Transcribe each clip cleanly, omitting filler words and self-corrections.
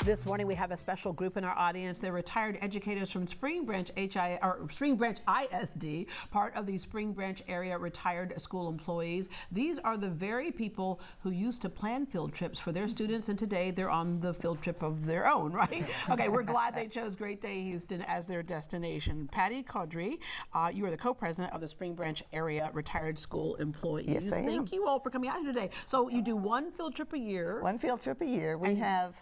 This morning we have a special group in our audience. They're retired educators from Spring Branch ISD, part of the Spring Branch area retired school employees. These are the very people who used to plan field trips for their students, and today they're on the field trip of their own, right? Okay, we're glad they chose Great Day Houston as their destination. Patty Caudry, you are the co-president of the Spring Branch area retired school employees. Yes, I am. Thank you all for coming out here today. So you do one field trip a year. One field trip a year. We have,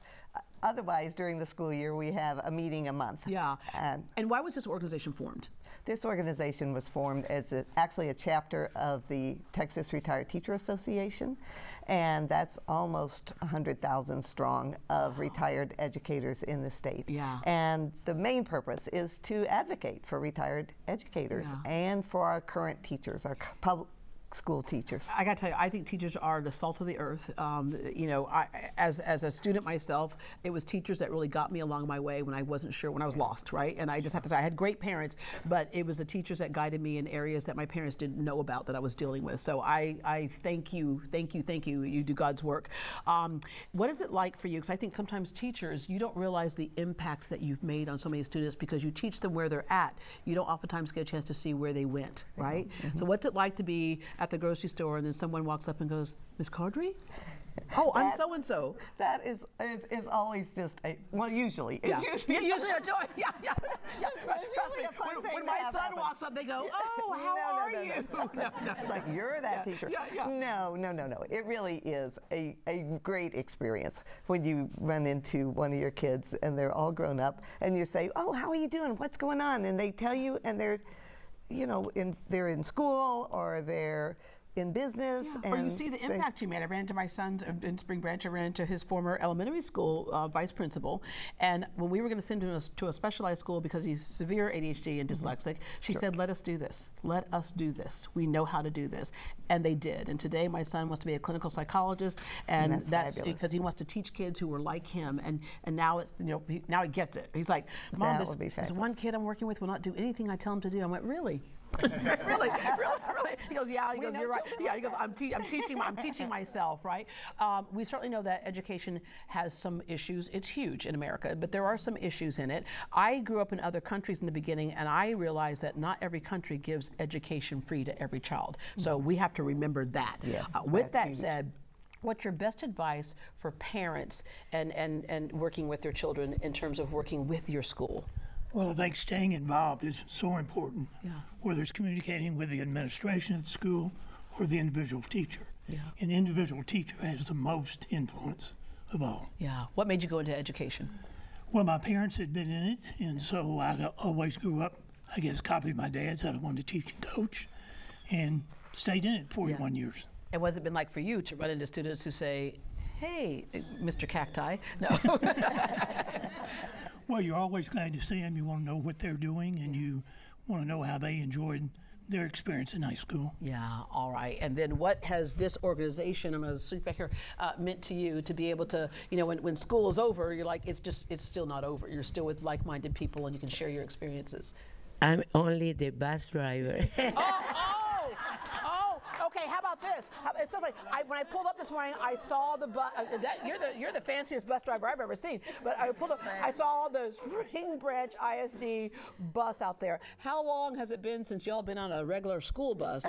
otherwise during the school year, we have a meeting a month. Yeah. And why was this organization formed? This organization was formed as actually a chapter of the Texas Retired Teacher Association, and that's almost 100,000 strong of retired educators in the state. Yeah. And the main purpose is to advocate for retired educators and for our current teachers, our public school teachers. I got to tell you, I think teachers are the salt of the earth. You know, as a student myself, it was teachers that really got me along my way when I wasn't sure, when I was lost, right? And I just have to say, I had great parents, but it was the teachers that guided me in areas that my parents didn't know about that I was dealing with. So I thank you, thank you, thank you. You do God's work. What is it like for you? Because I think sometimes teachers, you don't realize the impact that you've made on so many students because you teach them where they're at. You don't oftentimes get a chance to see where they went, right? Mm-hmm. So what's it like to be at the grocery store and then someone walks up and goes, Miss Caudry? Oh, I'm so-and-so. That is always just a, well, usually. It's usually a joy. Yeah. Trust me, when my son walks up, they go, oh, how are you? No. It's like, you're that teacher. Yeah. No. It really is a great experience when you run into one of your kids and they're all grown up and you say, oh, how are you doing? What's going on? And they tell you, and they're, you know, they're in school or they're in business. Or you see the impact you made. I ran into my son in Spring Branch. I ran into his former elementary school vice principal. And when we were going to send him to a specialized school because he's severe ADHD and dyslexic, she said, let us do this. Let us do this. We know how to do this. And they did. And today my son wants to be a clinical psychologist. And that's because he wants to teach kids who were like him. And now it's, you know, now he gets it. He's like, Mom, this one kid I'm working with will not do anything I tell him to do. I went, really? really? He goes, yeah. He goes, you're right. Yeah. He goes, I'm teaching myself, right? We certainly know that education has some issues. It's huge in America, but there are some issues in it. I grew up in other countries in the beginning, and I realized that not every country gives education free to every child. So we have to remember that. Yes. With that said, what's your best advice for parents and working with their children in terms of working with your school? Well, I think staying involved is so important, whether it's communicating with the administration at the school or the individual teacher. Yeah. And the individual teacher has the most influence of all. Yeah. What made you go into education? Well, my parents had been in it, and so I always grew up, I guess, copied my dad's how to want to teach and coach, and stayed in it 41 years. And what's it been like for you to run into students who say, hey, Mr. Cacti? No. Well, you're always glad to see them. You want to know what they're doing, and you want to know how they enjoyed their experience in high school. Yeah, all right. And then what has this organization, I'm going to sleep back here, meant to you to be able to, you know, when school is over, you're like, it's still not over. You're still with like-minded people, and you can share your experiences. I'm only the bus driver. Okay, how about this? It's so funny. When I pulled up this morning, I saw the bus. You're the fanciest bus driver I've ever seen. But I pulled up, I saw the Spring Branch ISD bus out there. How long has it been since y'all been on a regular school bus?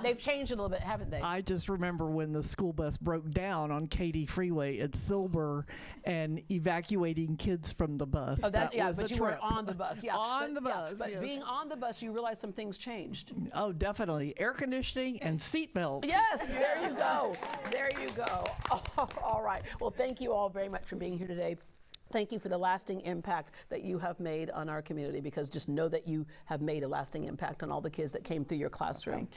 They've changed a little bit, haven't they? I just remember when the school bus broke down on Katy Freeway at Silver and evacuating kids from the bus. Oh, that was but you were on the bus. Yeah, on the bus. But being on the bus, you realize some things changed. Oh, definitely. Air conditioning and seat belts. Yes, there you go. There you go. Oh, all right. Well, thank you all very much for being here today. Thank you for the lasting impact that you have made on our community, because just know that you have made a lasting impact on all the kids that came through your classroom.